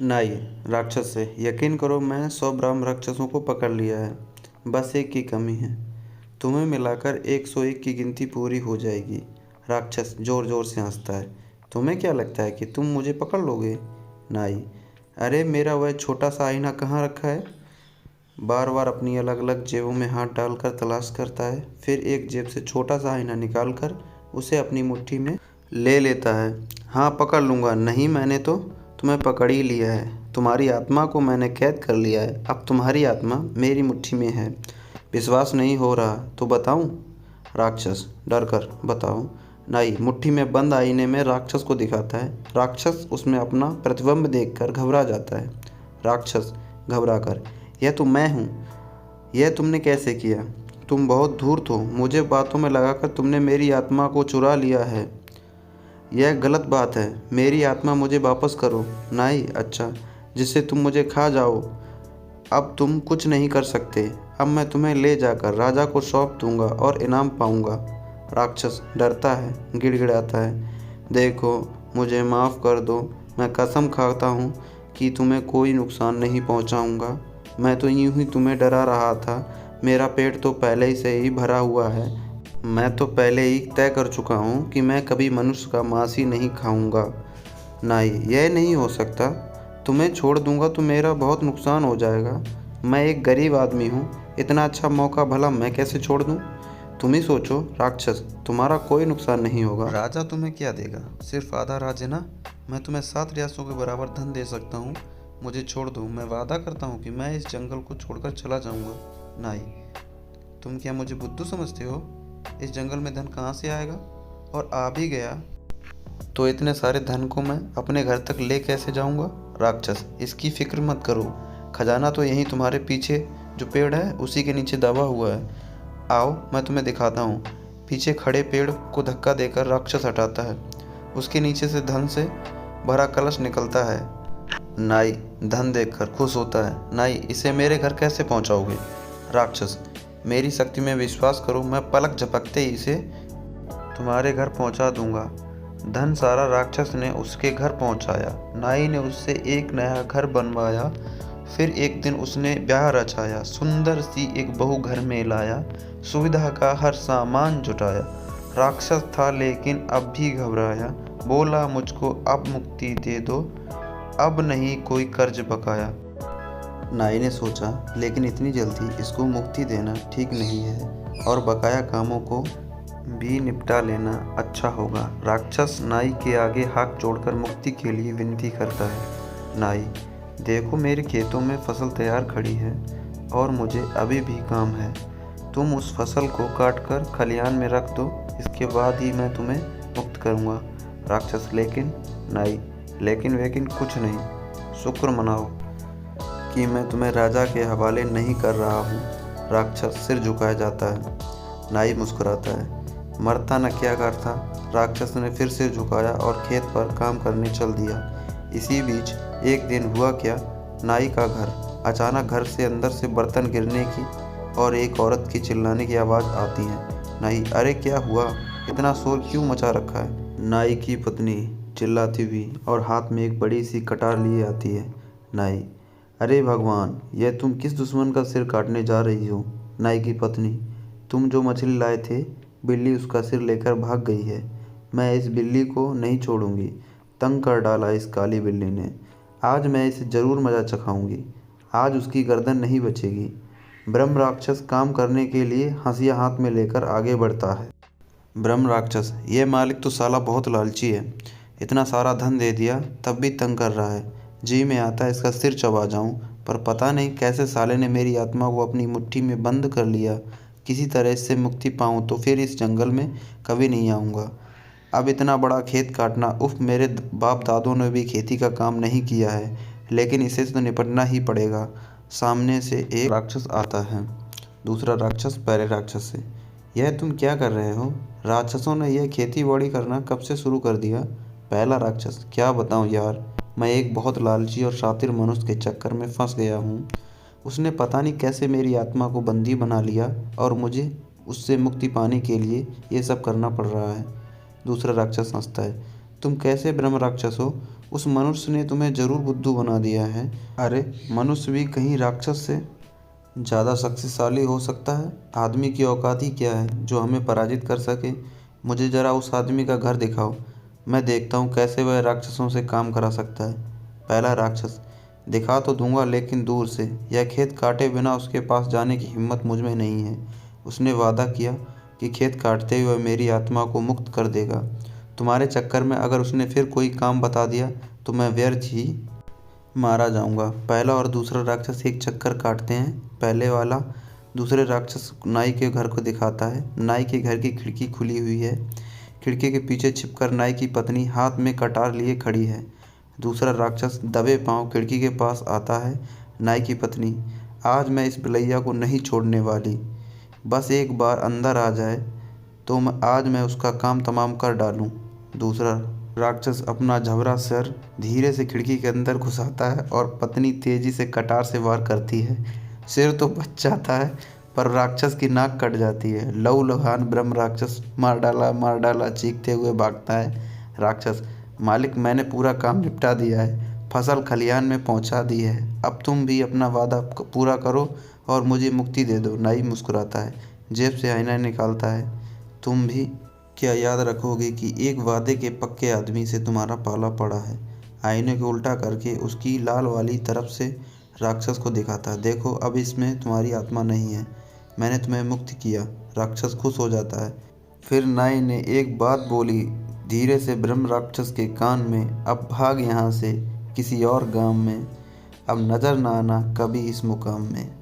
नाई राक्षस से, यकीन करो मैं 100 ब्रह्म राक्षसों को पकड़ लिया है। बस एक की कमी है। तुम्हें मिलाकर 101 की गिनती पूरी हो जाएगी। राक्षस जोर जोर से हंसता है। तुम्हें क्या लगता है कि तुम मुझे पकड़ लोगे? नाई, अरे मेरा वह छोटा सा आईना कहाँ रखा है? बार बार अपनी अलग अलग जेबों में हाथ डालकर तलाश करता है, फिर एक जेब से छोटा सा आईना निकालकर उसे अपनी मुट्ठी में ले लेता है। हाँ पकड़ लूँगा। नहीं, मैंने तो तुम्हें पकड़ ही लिया है। तुम्हारी आत्मा को मैंने कैद कर लिया है। अब तुम्हारी आत्मा मेरी मुट्ठी में है। विश्वास नहीं हो रहा तो बताऊं? राक्षस डर कर, बताओ। नाई मुट्ठी में बंद आईने में राक्षस को दिखाता है। राक्षस उसमें अपना प्रतिबिंब देखकर घबरा जाता है। राक्षस घबरा कर, यह तो मैं हूँ। यह तुमने कैसे किया? तुम बहुत धूर्त हो। मुझे बातों में लगाकर तुमने मेरी आत्मा को चुरा लिया है। यह गलत बात है। मेरी आत्मा मुझे वापस करो। नाई, अच्छा, जिससे तुम मुझे खा जाओ। अब तुम कुछ नहीं कर सकते। अब मैं तुम्हें ले जाकर राजा को सौंप दूंगा और इनाम पाऊंगा। राक्षस डरता है, गिड़गिड़ाता है। देखो, मुझे माफ़ कर दो। मैं कसम खाता हूँ कि तुम्हें कोई नुकसान नहीं पहुँचाऊँगा। मैं तो यूं ही तुम्हें डरा रहा था। मेरा पेट तो पहले से ही भरा हुआ है। मैं तो पहले ही तय कर चुका हूँ कि मैं कभी मनुष्य का मांस ही नहीं खाऊंगा। नहीं, यह नहीं हो सकता। तुम्हें छोड़ दूंगा तो मेरा बहुत नुकसान हो जाएगा। मैं एक गरीब आदमी हूँ। इतना अच्छा मौका भला मैं कैसे छोड़ दूँ? तुम ही सोचो। राक्षस, तुम्हारा कोई नुकसान नहीं होगा। राजा तुम्हें क्या देगा? सिर्फ आधा राज्य ना। मैं तुम्हें 7 रियासतों के बराबर धन दे सकता हूँ। मुझे छोड़ दो। मैं वादा करता हूँ कि मैं इस जंगल को छोड़कर चला जाऊँगा। नहीं, तुम क्या मुझे बुद्धू समझते हो? इस जंगल में धन कहाँ से आएगा? और आ भी गया तो इतने सारे धन को मैं अपने घर तक ले कैसे जाऊंगा? राक्षस, इसकी फिक्र मत करो। खजाना तो यहीं तुम्हारे पीछे जो पेड़ है उसी के नीचे दबा हुआ है। आओ, मैं तुम्हें दिखाता हूँ। पीछे खड़े पेड़ को धक्का देकर राक्षस हटाता है। उसके नीचे से धन से भरा कलश निकलता है। नाई धन देखकर खुश होता है। नाई, इसे मेरे घर कैसे पहुँचाओगे? राक्षस, मेरी शक्ति में विश्वास करो। मैं पलक झपकते ही इसे तुम्हारे घर पहुंचा दूंगा। धन सारा राक्षस ने उसके घर पहुंचाया। नाई ने उससे एक नया घर बनवाया। फिर एक दिन उसने ब्याह रचाया। सुंदर सी एक बहू घर में लाया। सुविधा का हर सामान जुटाया। राक्षस था लेकिन अब भी घबराया। बोला, मुझको अब मुक्ति दे दो, अब नहीं कोई कर्ज बकाया। नाई ने सोचा, लेकिन इतनी जल्दी इसको मुक्ति देना ठीक नहीं है और बकाया कामों को भी निपटा लेना अच्छा होगा। राक्षस नाई के आगे हाथ जोड़कर मुक्ति के लिए विनती करता है। नाई, देखो, मेरे खेतों में फसल तैयार खड़ी है और मुझे अभी भी काम है। तुम उस फसल को काटकर खलिहान में रख दो। इसके बाद ही मैं तुम्हें मुक्त करूँगा। राक्षस, लेकिन नाई, लेकिन वेकिन कुछ नहीं। शुक्र मनाओ कि मैं तुम्हें राजा के हवाले नहीं कर रहा हूँ। राक्षस सिर झुकाया जाता है। नाई मुस्कुराता है। मरता न क्या करता। राक्षस ने फिर सिर झुकाया और खेत पर काम करने चल दिया। इसी बीच एक दिन हुआ क्या, नाई का घर अचानक घर से अंदर से बर्तन गिरने की और एक औरत की चिल्लाने की आवाज़ आती है। नाई, अरे क्या हुआ? इतना शोर क्यों मचा रखा है? नाई की पत्नी चिल्लाती हुई और हाथ में एक बड़ी सी कटार लिए आती है। नाई, अरे भगवान, यह तुम किस दुश्मन का सिर काटने जा रही हो? नाई की पत्नी, तुम जो मछली लाए थे, बिल्ली उसका सिर लेकर भाग गई है। मैं इस बिल्ली को नहीं छोड़ूंगी। तंग कर डाला इस काली बिल्ली ने। आज मैं इसे जरूर मजा चखाऊंगी। आज उसकी गर्दन नहीं बचेगी। ब्रह्म राक्षस काम करने के लिए हंसिया हाथ में लेकर आगे बढ़ता है। ब्रह्म राक्षस, ये मालिक तो साला बहुत लालची है। इतना सारा धन दे दिया तब भी तंग कर रहा है। जी में आता है इसका सिर चबा जाऊं, पर पता नहीं कैसे साले ने मेरी आत्मा को अपनी मुट्ठी में बंद कर लिया। किसी तरह इससे मुक्ति पाऊं तो फिर इस जंगल में कभी नहीं आऊँगा। अब इतना बड़ा खेत काटना, उफ, मेरे बाप दादों ने भी खेती का काम नहीं किया है, लेकिन इसे तो निपटना ही पड़ेगा। सामने से एक राक्षस आता है। दूसरा राक्षस पहले राक्षस से, यह तुम क्या कर रहे हो? राक्षसों ने यह खेती बाड़ी करना कब से शुरू कर दिया? पहला राक्षस, क्या बताऊं यार, मैं एक बहुत लालची और शातिर मनुष्य के चक्कर में फंस गया हूँ। उसने पता नहीं कैसे मेरी आत्मा को बंदी बना लिया और मुझे उससे मुक्ति पाने के लिए ये सब करना पड़ रहा है। दूसरा राक्षस हंसता है, तुम कैसे ब्रह्म राक्षस हो? उस मनुष्य ने तुम्हें जरूर बुद्धू बना दिया है। अरे मनुष्य भी कहीं राक्षस से ज़्यादा शक्तिशाली हो सकता है। आदमी की औकात ही क्या है जो हमें पराजित कर सके। मुझे ज़रा उस आदमी का घर दिखाओ, मैं देखता हूँ कैसे वह राक्षसों से काम करा सकता है। पहला राक्षस, दिखा तो दूंगा लेकिन दूर से। यह खेत काटे बिना उसके पास जाने की हिम्मत मुझ में नहीं है। उसने वादा किया कि खेत काटते ही वह मेरी आत्मा को मुक्त कर देगा। तुम्हारे चक्कर में अगर उसने फिर कोई काम बता दिया तो मैं व्यर्थ ही मारा जाऊंगा। पहला और दूसरा राक्षस एक चक्कर काटते हैं। पहले वाला दूसरे राक्षस नाई के घर को दिखाता है। नाई के घर की खिड़की खुली हुई है। खिड़की के पीछे छिपकर नाई की पत्नी हाथ में कटार लिए खड़ी है। दूसरा राक्षस दबे पांव खिड़की के पास आता है। नाई की पत्नी, आज मैं इस बिलैया को नहीं छोड़ने वाली। बस एक बार अंदर आ जाए तो आज मैं उसका काम तमाम कर डालूं। दूसरा राक्षस अपना झबरा सिर धीरे से खिड़की के अंदर घुसाता है और पत्नी तेजी से कटार से वार करती है। सिर तो बच जाता है पर राक्षस की नाक कट जाती है। लहू लुहान ब्रह्म राक्षस मार डाला चीखते हुए भागता है। राक्षस, मालिक मैंने पूरा काम निपटा दिया है, फसल खलिहान में पहुंचा दी है। अब तुम भी अपना वादा पूरा करो और मुझे मुक्ति दे दो। नाई मुस्कुराता है, जेब से आईना निकालता है। तुम भी क्या याद रखोगे कि एक वादे के पक्के आदमी से तुम्हारा पाला पड़ा है। आईने को उल्टा करके उसकी लाल वाली तरफ से राक्षस को दिखाता है। देखो अब इसमें तुम्हारी आत्मा नहीं है, मैंने तुम्हें मुक्त किया। राक्षस खुश हो जाता है। फिर नाई ने एक बात बोली धीरे से ब्रह्म राक्षस के कान में, अब भाग यहाँ से किसी और गांव में, अब नजर ना आना कभी इस मुकाम में।